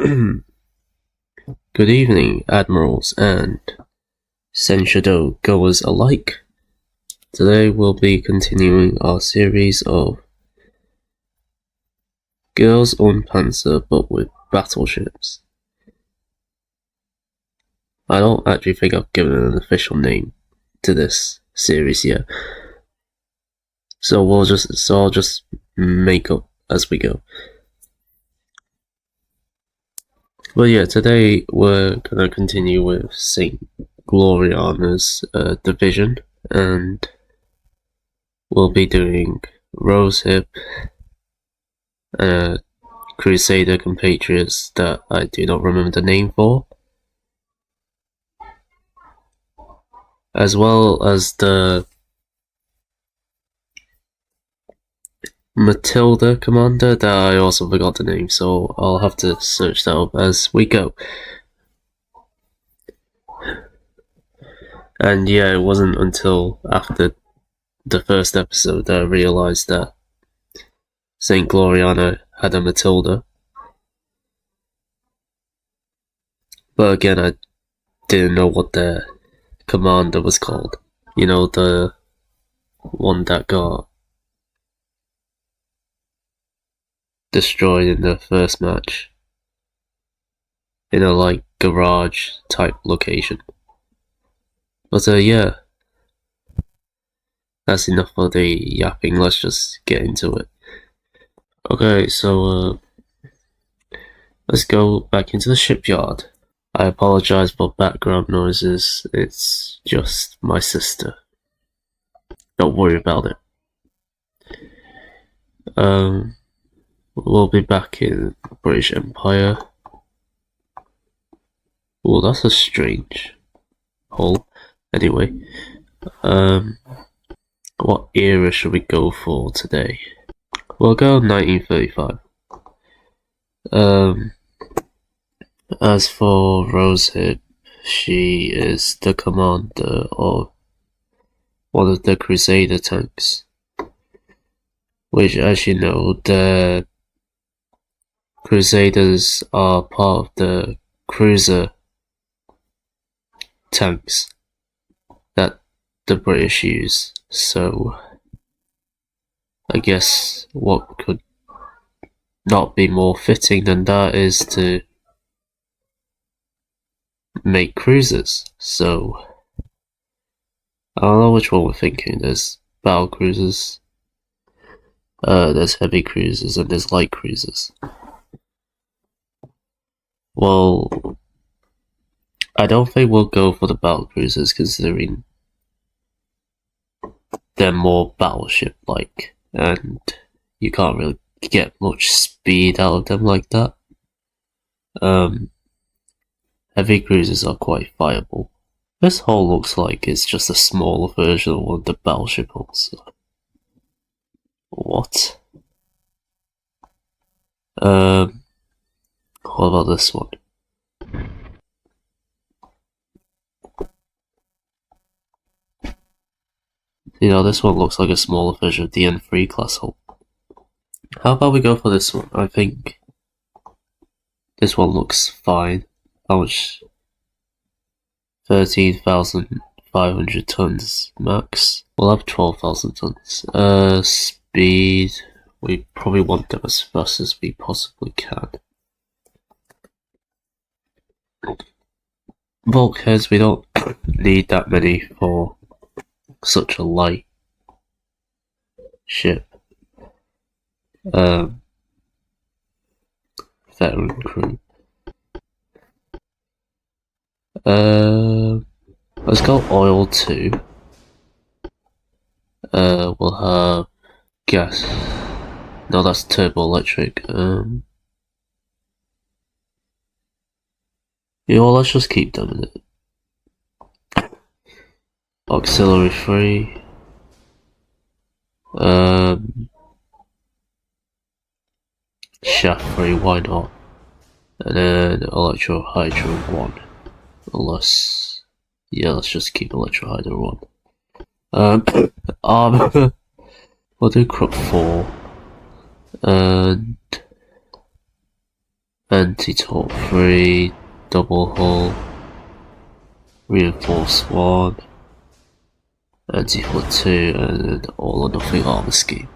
Good evening, Admirals and Senshado goers alike. Today we'll be continuing our series of Girls Und Panzer, but with battleships. I don't actually think I've given an official name to this series yet, so I'll just make up as we go. But yeah, today we're gonna continue with St. Gloriana's division, and we'll be doing Rosehip, Crusader compatriots that I do not remember the name for, as well as the Matilda commander that I also forgot the name, so I'll have to search that up as we go. And yeah, it wasn't until after the first episode that I realised that St. Gloriana had a Matilda. But again, I didn't know what their commander was called. You know, the one that got destroyed in the first match in a like garage type location. But yeah, that's enough for the yapping. Let's just get into it. Okay, so let's go back into the shipyard. I apologize for background noises, it's just my sister. Don't worry about it. We'll be back in British Empire. Oh, that's a strange hole. Anyway, what era should we go for today? We'll go 1935. As for Rosehip, she is the commander of one of the Crusader tanks, which, as you know, the Crusaders are part of the cruiser tanks that the British use, so I guess what could not be more fitting than that is to make cruisers. So I don't know which one we're thinking. There's battle cruisers, there's heavy cruisers, and there's light cruisers. Well, I don't think we'll go for the battle cruisers, considering they're more battleship-like, and you can't really get much speed out of them like that. Heavy cruisers are quite fireable. This hull looks like it's just a smaller version of one of the battleship hulls. What? What about this one? You know, this one looks like a smaller version of the N3 class hull. How about we go for this one? I think this one looks fine. How much? 13,500 tons max. We'll have 12,000 tons. Speed. We probably want them as fast as we possibly can. Bulkheads, we don't need that many for such a light ship. Veteran crew. Let's go oil 2. We'll have gas. No, that's turbo electric. You know, let's just keep them in it. Auxiliary 3. Shaft 3, why not? And then Electro Hydro 1. Unless, yeah, let's just keep Electro Hydro 1. Armor. We'll do Crook 4. And Anti-torp 3, double hull, reinforced 1, anti-foot 2, and all or nothing armor scheme.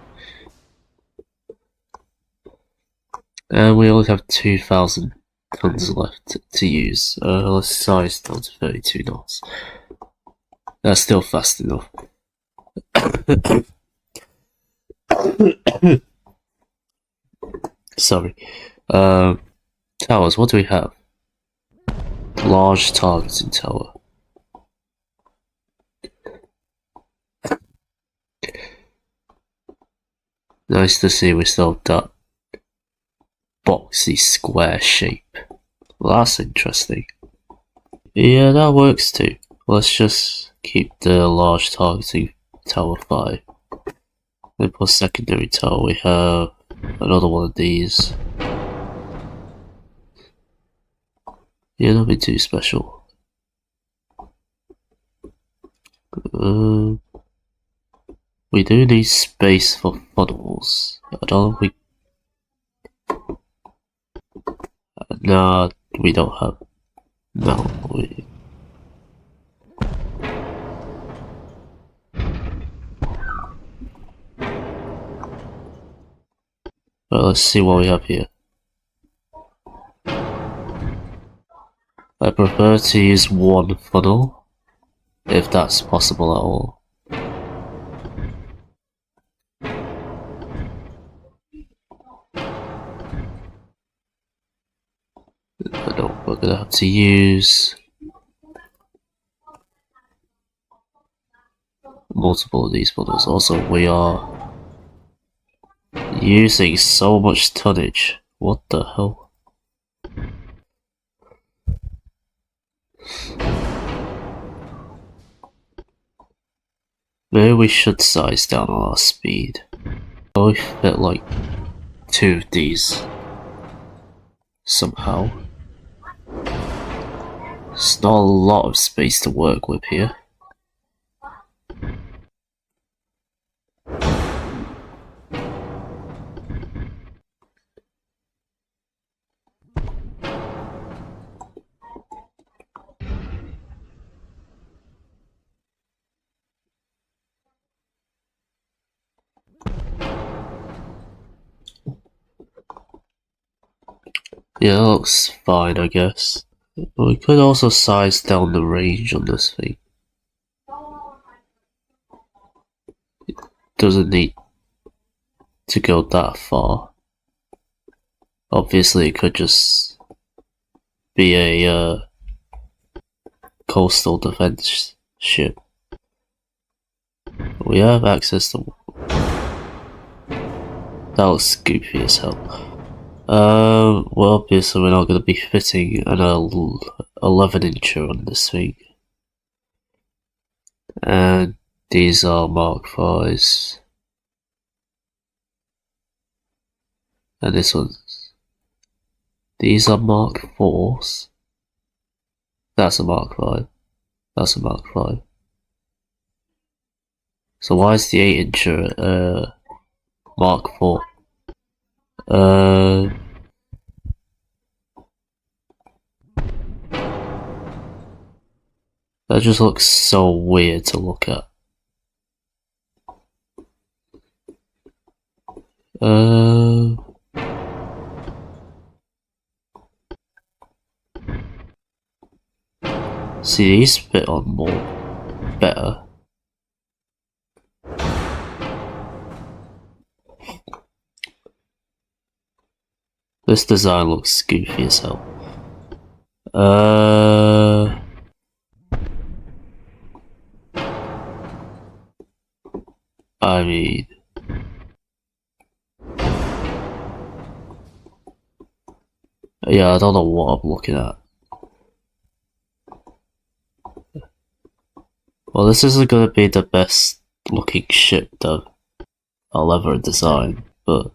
And we only have 2,000 tons left to use. Let's size down to 32 knots. That's still fast enough. Sorry. Towers, what do we have? Large targeting tower. Nice to see we still have that boxy square shape. Well, that's interesting. Yeah, that works too. Let's just keep the large targeting tower 5. Then for secondary tower we have another one of these. Yeah, nothing too special. We do need space for funnels. I don't know if we... Nah, we don't have... No, we... Well, let's see what we have here. I prefer to use one funnel, if that's possible at all. But no, we're gonna have to use multiple of these funnels. Also, we are using so much tonnage. What the hell? Maybe we should size down on our speed. We fit like 2 of these somehow. It's not a lot of space to work with here. Yeah, that looks fine, I guess. But we could also size down the range on this thing. It doesn't need to go that far. Obviously, it could just be a coastal defense ship. We have access to... That looks goofy as hell. Well, obviously we're not going to be fitting an 11-incher on this thing. And these are Mark 5s. And this one's... These are Mark 4s. That's a Mark 5. That's a Mark 5. So why is the 8-incher Mark 4? That just looks so weird to look at. See, these fit on more better. This design looks goofy as hell. I mean... Yeah, I don't know what I'm looking at. Well, this isn't gonna be the best looking ship that I'll ever design, but...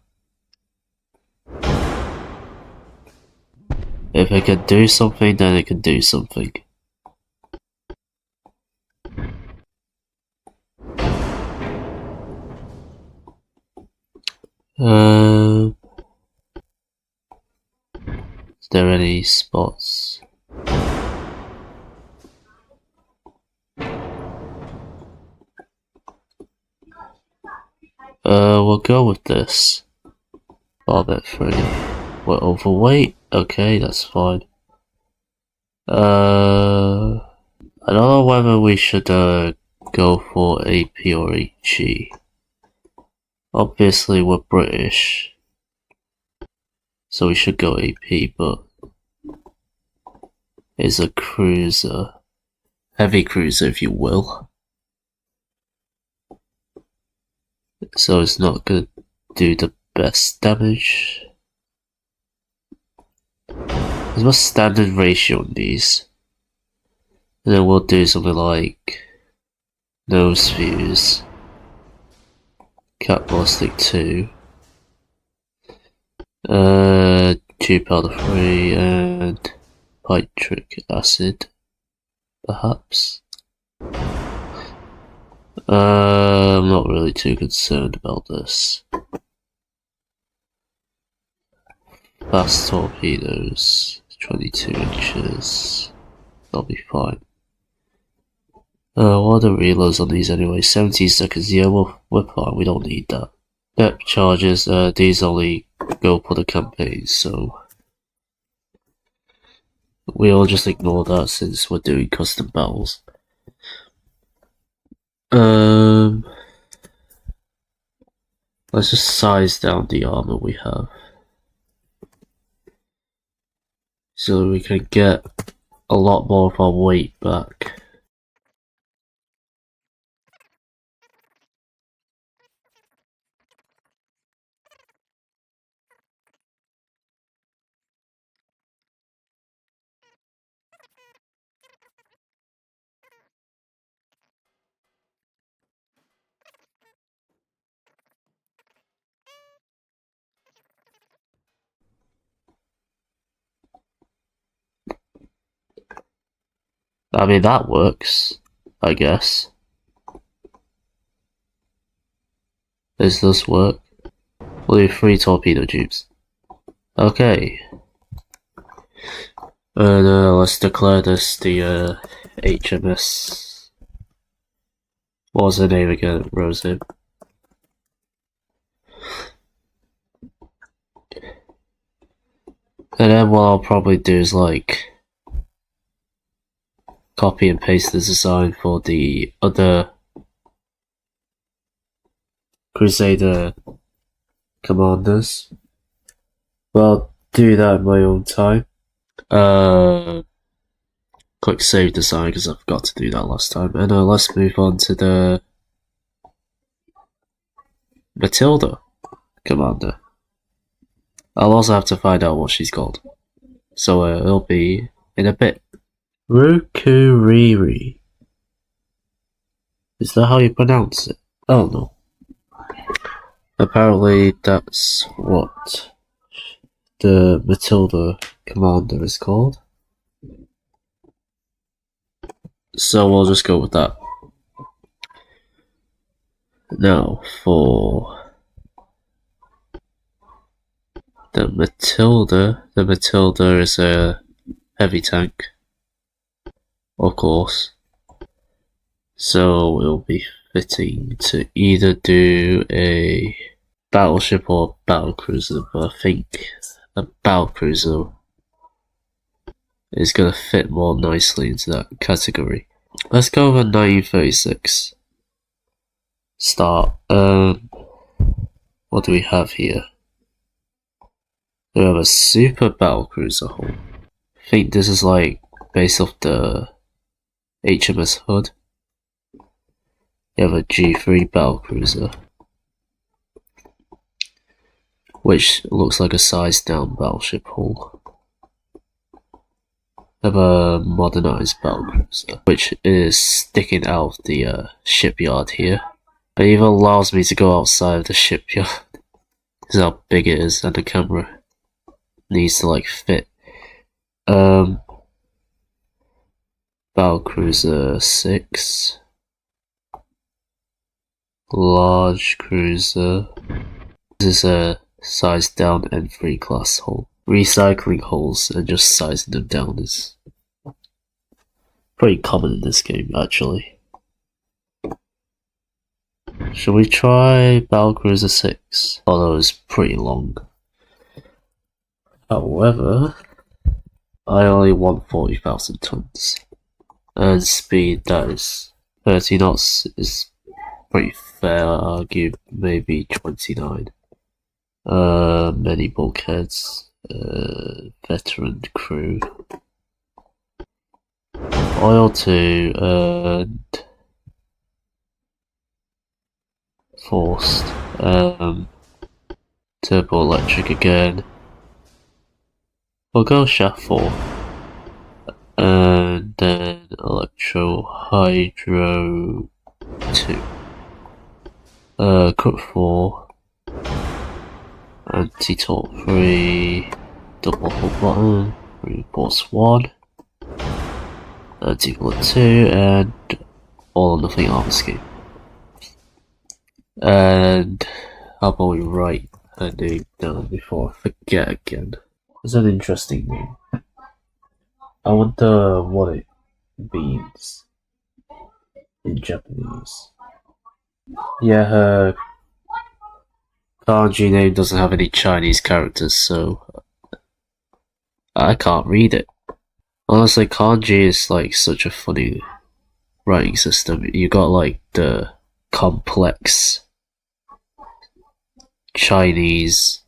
if it can do something, then it can do something. Is there any spots? We'll go with this. Barbet free. We're overweight. Okay, that's fine. I don't know whether we should go for AP or HE. Obviously, we're British, so we should go AP, but it's a cruiser. Heavy cruiser, if you will. So it's not gonna do the best damage. There's a standard ratio on these. And then we'll do something like nose fuse, cat ballistic 2, tube powder free, and nitric acid, perhaps. I'm not really too concerned about this. Fast torpedoes, 22 inches, that'll be fine. What are the reloads on these anyway? 17 seconds, yeah, we're fine, we don't need that. Depth charges, these only go for the campaign, so we'll just ignore that since we're doing custom battles. Let's just size down the armor we have, so we can get a lot more of our weight back. I mean, that works, I guess. Does this work? We'll do 3 torpedo tubes. Okay. And let's declare this the HMS. What was her name again? Rosehip. And then what I'll probably do is like copy and paste the design for the other Crusader commanders. But I'll do that in my own time. Click save design because I forgot to do that last time. And let's move on to the Matilda commander. I'll also have to find out what she's called. So it'll be in a bit. Rukuriri. Is that how you pronounce it? Oh no. Apparently that's what the Matilda commander is called. So we'll just go with that. Now for the Matilda is a heavy tank, of course. So it'll be fitting to either do a battleship or battle cruiser, but I think a battle cruiser is going to fit more nicely into that category. Let's go with 1936. Start. What do we have here? We have a super battle cruiser hull. I think this is like based off the HMS Hood. We have a G3 battle cruiser, which looks like a sized down battleship hull. We have a modernized battle cruiser, which is sticking out of the shipyard here. It even allows me to go outside of the shipyard. This is how big it is, and the camera needs to like fit. Battle cruiser 6. Large cruiser. This is a sized down N3 class hull. recycling holes and just sizing them down is pretty common in this game, actually. Should we try Battlecruiser 6? Although it's pretty long. However, I only want 40,000 tons. And speed, that is 30 knots, is pretty fair, I argue, maybe 29. Many bulkheads, veteran crew. Oil 2, and forced, turbo electric again. We'll go shaft 4. And then electro hydro 2. Cut 4. Anti-torque 3. Double hull button. Reinforce 1. Anti-bullet 2. And all or nothing armor scheme. And how about we write her name down before I forget again? It's an interesting name. I wonder what it means in Japanese. Yeah, her kanji name doesn't have any Chinese characters, so I can't read it. Honestly, kanji is like such a funny writing system. You got like the complex Chinese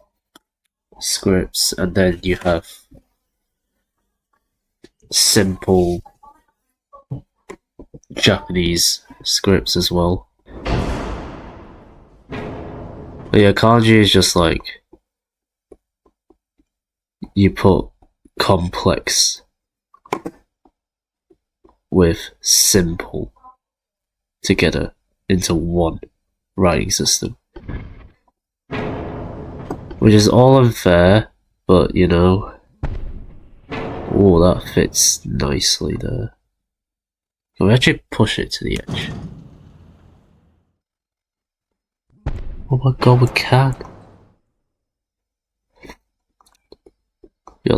scripts, and then you have simple Japanese scripts as well. But yeah, kanji is just like you put complex with simple together into one writing system. Which is all unfair, but you know. Oh, that fits nicely there. Can we actually push it to the edge? Oh my god, we can! Yeah,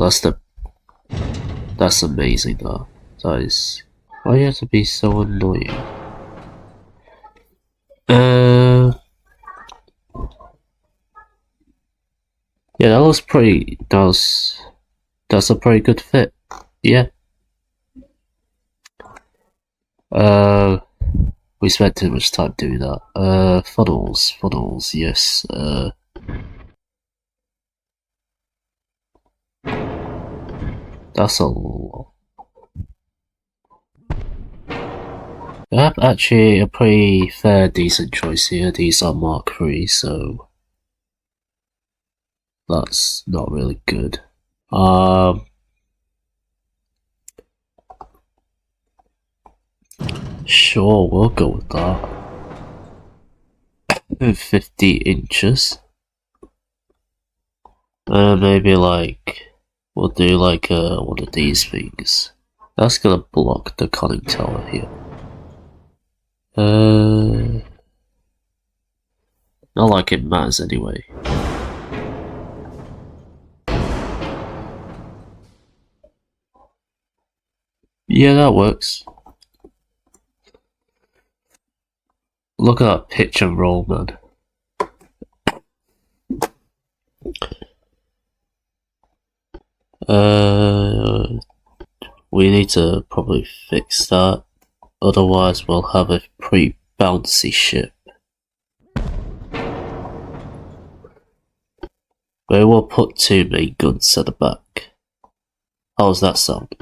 that's amazing, that is... Why do you have to be so annoying? Yeah, that looks pretty... That's a pretty good fit. Yeah. We spent too much time doing that. Funnels, yes. That's a lot. We have actually a pretty fair, decent choice here. These are Mark III, so that's not really good. Sure, we'll go with that. 50 inches. Maybe like, we'll do like one of these things. That's gonna block the conning tower here. Not like it matters anyway. Yeah, that works. Look at that pitch and roll, man. We need to probably fix that. Otherwise, we'll have a pretty bouncy ship. But we'll put 2 main guns at the back. How's that sound?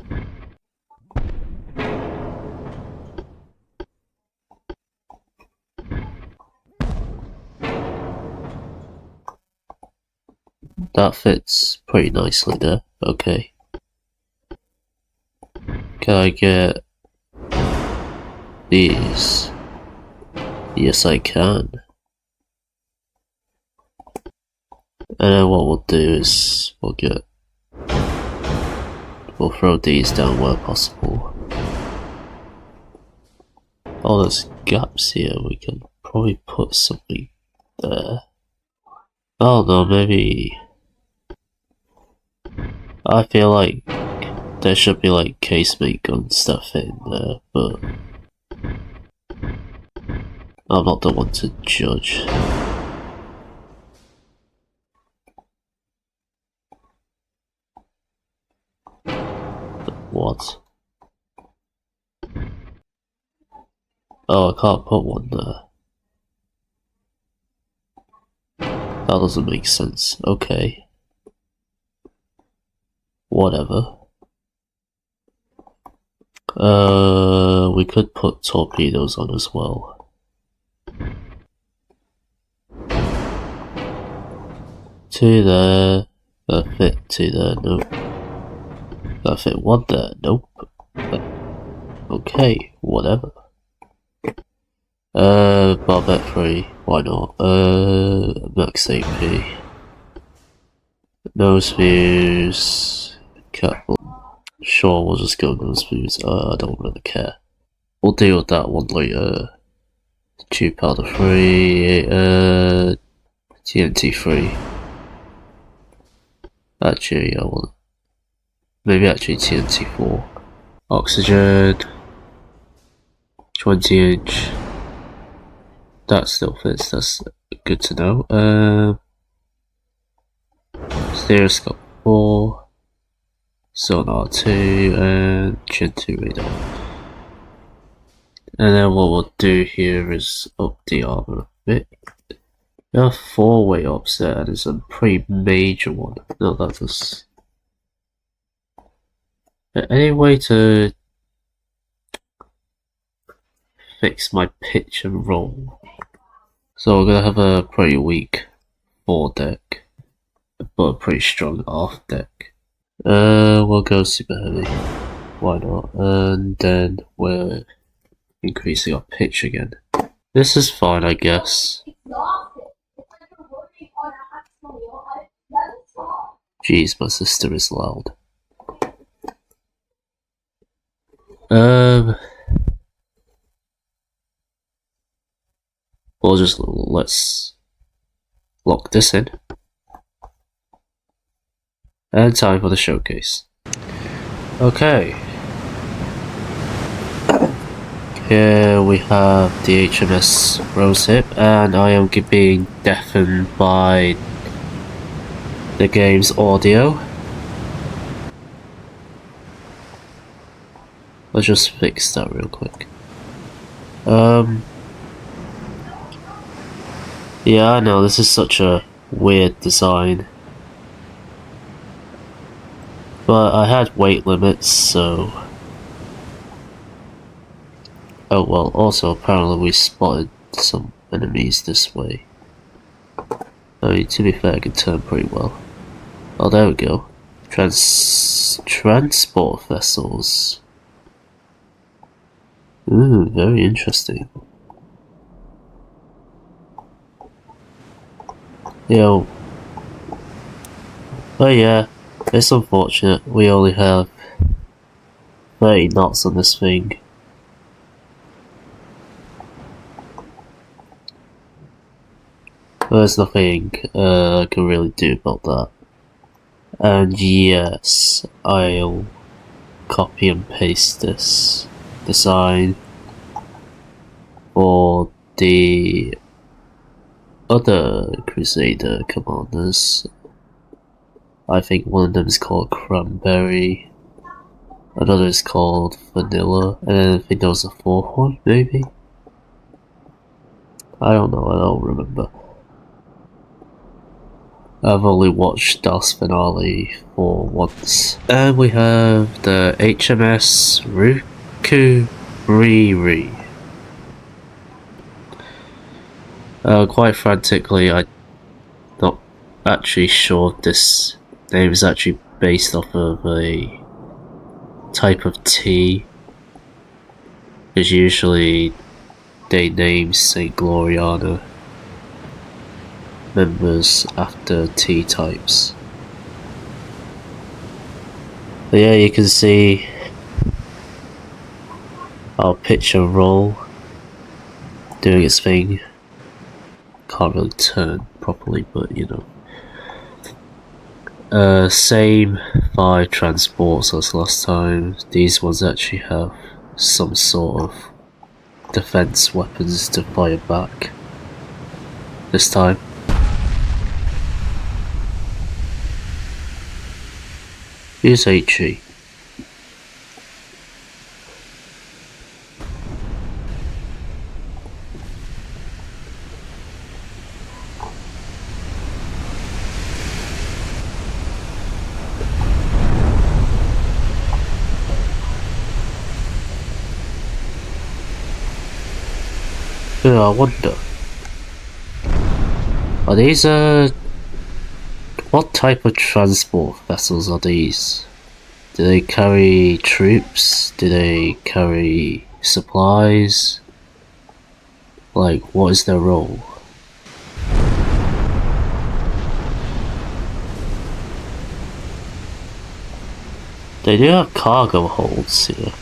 That fits pretty nicely there. Okay. Can I get these? Yes, I can. And then what we'll do is we'll throw these down where possible. Oh, there's gaps here. We can probably put something there. Oh no, maybe I feel like there should be like casemate gun stuff in there, but I'm not the one to judge. What? Oh, I can't put one there. That doesn't make sense. Okay. Whatever. We could put torpedoes on as well. Two there. That fit two there, nope. That fit one there, nope. Okay, whatever. Barbette 3, why not? Max AP. Nose views. Capital. Sure, we'll just go nose views. I don't really care. We'll deal with that one later. Tube powder 3, TNT 3. Actually, I want. Maybe actually TNT 4. Oxygen. 20 inch. That still fits, that's good to know. Stereoscope 4. Sonar 2, and Chin 2 radar. And then what we'll do here is up the armor a bit. There are 4-way ups there, and it's a pretty major one. No, that was. Any way to fix my pitch and roll? So we're gonna have a pretty weak foredeck, but a pretty strong aft deck. We'll go super heavy. Why not? And then we're increasing our pitch again. This is fine, I guess. Jeez, my sister is loud. Let's lock this in. And time for the showcase. Okay. Here we have the HMS Rosehip, and I am being deafened by the game's audio. Let's just fix that real quick. Yeah, I know, this is such a weird design. But I had weight limits, so. Oh well, also apparently we spotted some enemies this way. I mean, to be fair, I can turn pretty well. Oh, there we go. Transport vessels. Ooh, very interesting. Yo. But yeah, it's unfortunate. We only have 30 knots on this thing. There's nothing I can really do about that. And yes, I'll copy and paste this design for the other Crusader commanders. I think one of them is called Cranberry, another is called Vanilla, and then I think there was a fourth one, maybe? I don't know, I don't remember. I've only watched DOS Finale for once. And we have the HMS Rukuriri. Quite frantically, I'm not actually sure if this name is actually based off of a type of tea, because usually they name St. Gloriana members after tea types. But yeah, you can see our pitch and roll doing its thing. Can't really turn properly, but you know. Same 5 transports as last time. These ones actually have some sort of defense weapons to fire back this time. Here's HE. I wonder, are these what type of transport vessels are these? Do they carry troops? Do they carry supplies? Like, what is their role? They do have cargo holds here.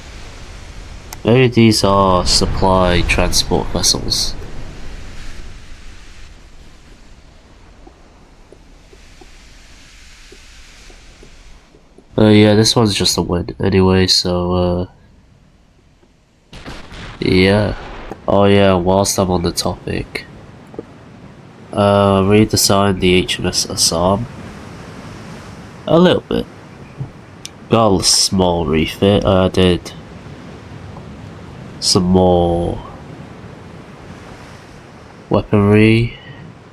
Maybe these are supply transport vessels. Yeah, this one's just a win anyway, so yeah. Oh yeah, whilst I'm on the topic, redesigned the HMS Assam a little bit. Got a small refit. I did some more weaponry,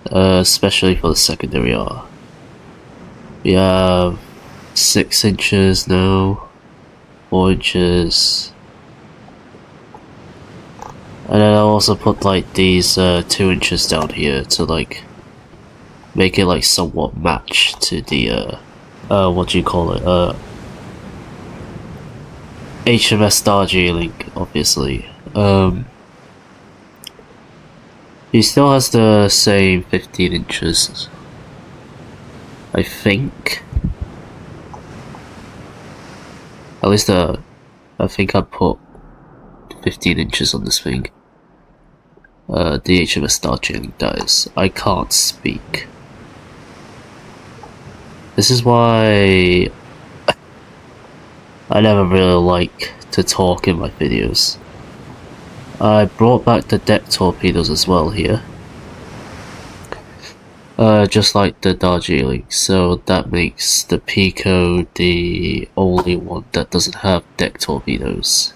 especially for the secondary R. We have 6 inches now, 4 inches, and then I also put like these 2 inches down here to like make it like somewhat match to the what do you call it, HMS Darjeeling, obviously. He still has the same 15 inches, I think. At least I think I put 15 inches on this thing. The HMS Darjeeling, that is. I can't speak. This is why I never really like to talk in my videos. I brought back the deck torpedoes as well here. Just like the Darjeeling, so that makes the Pico the only one that doesn't have deck torpedoes.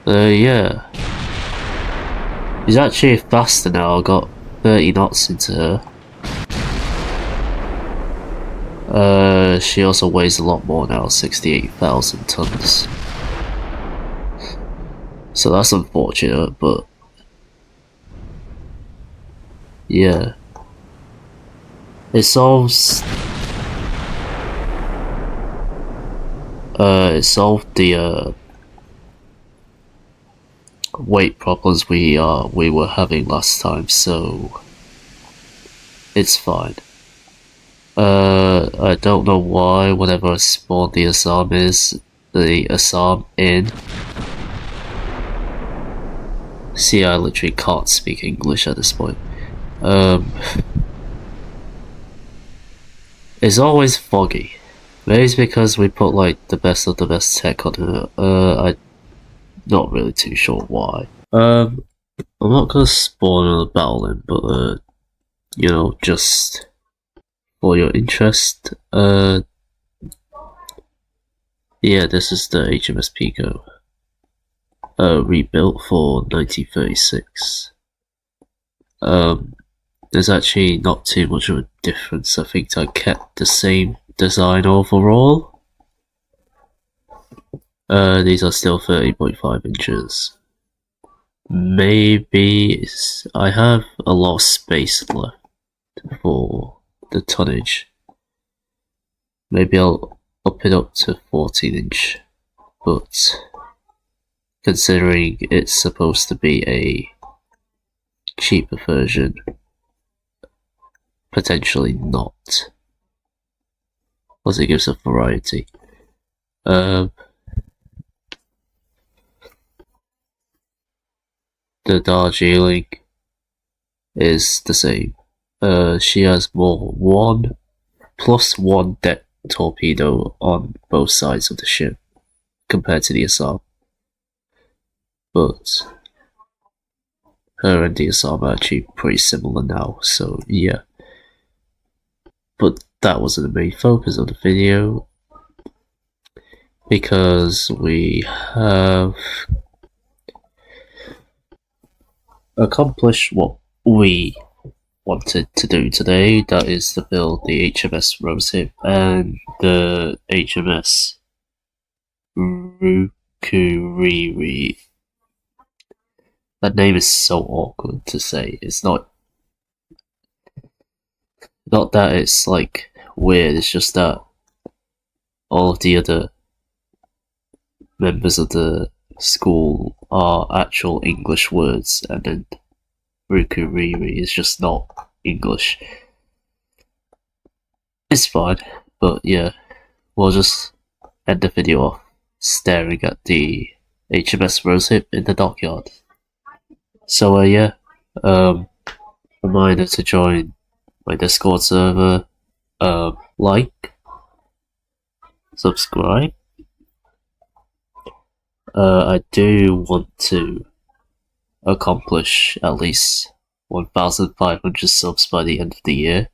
Yeah. She's actually faster now, I got 30 knots into her. She also weighs a lot more now, 68,000 tons. So that's unfortunate, but yeah. It solved the weight problems we were having last time, so it's fine. I don't know why whenever I spawn the Assam in. See, I literally can't speak English at this point. It's always foggy. Maybe it's because we put like the best of the best tech on it. I'm not really too sure why. I'm not gonna spawn on a battle in, but you know, just for your interest, yeah, this is the HMS Pico. Rebuilt for 1936. There's actually not too much of a difference. I think I kept the same design overall. These are still 30.5 inches. Maybe I have a lot of space left for the tonnage. Maybe I'll up it up to 14 inch, but considering it's supposed to be a cheaper version, potentially not, because it gives a variety. The Darjeeling is the same. She has more 1+1 deck torpedo on both sides of the ship compared to the Assam. But her and the Assam are actually pretty similar now, so yeah. But that wasn't the main focus of the video, because we have accomplished what we wanted to do today. That is to build the HMS Rosehip and the HMS Rukuriri. That name is so awkward to say. It's not that it's like weird, it's just that all of the other members of the school are actual English words, and then Rukuriri is just not English. It's fine, but yeah, we'll just end the video off staring at the HMS Rosehip in the dockyard. So yeah, reminder to join my Discord server, like, subscribe. I do want to accomplish at least 1,500 subs by the end of the year.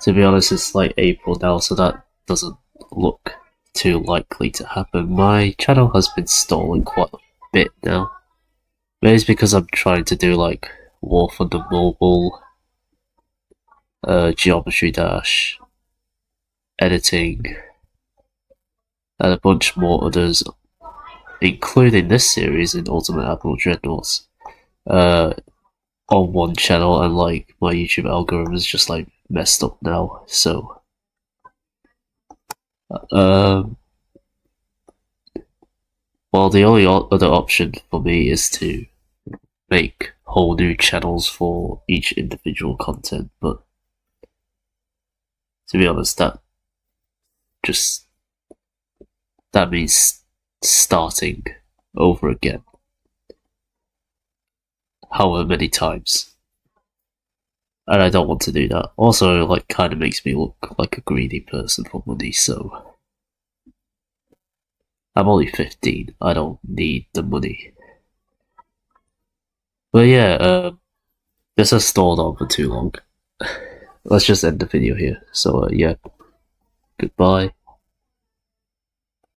To be honest, it's like April now, so that doesn't look too likely to happen. My channel has been stalling quite a bit now. Maybe it's because I'm trying to do like War Thunder Mobile, Geometry Dash, editing, and a bunch more others, including this series in Ultimate Admiral Dreadnoughts, on one channel, and like my YouTube algorithm is just like messed up now, so well, the only other option for me is to make whole new channels for each individual content, but to be honest, that means starting over again however many times, and I don't want to do that. Also, like, kind of makes me look like a greedy person for money, so I'm only 15, I don't need the money. But yeah, this has stalled on for too long. Let's just end the video here. So yeah, goodbye.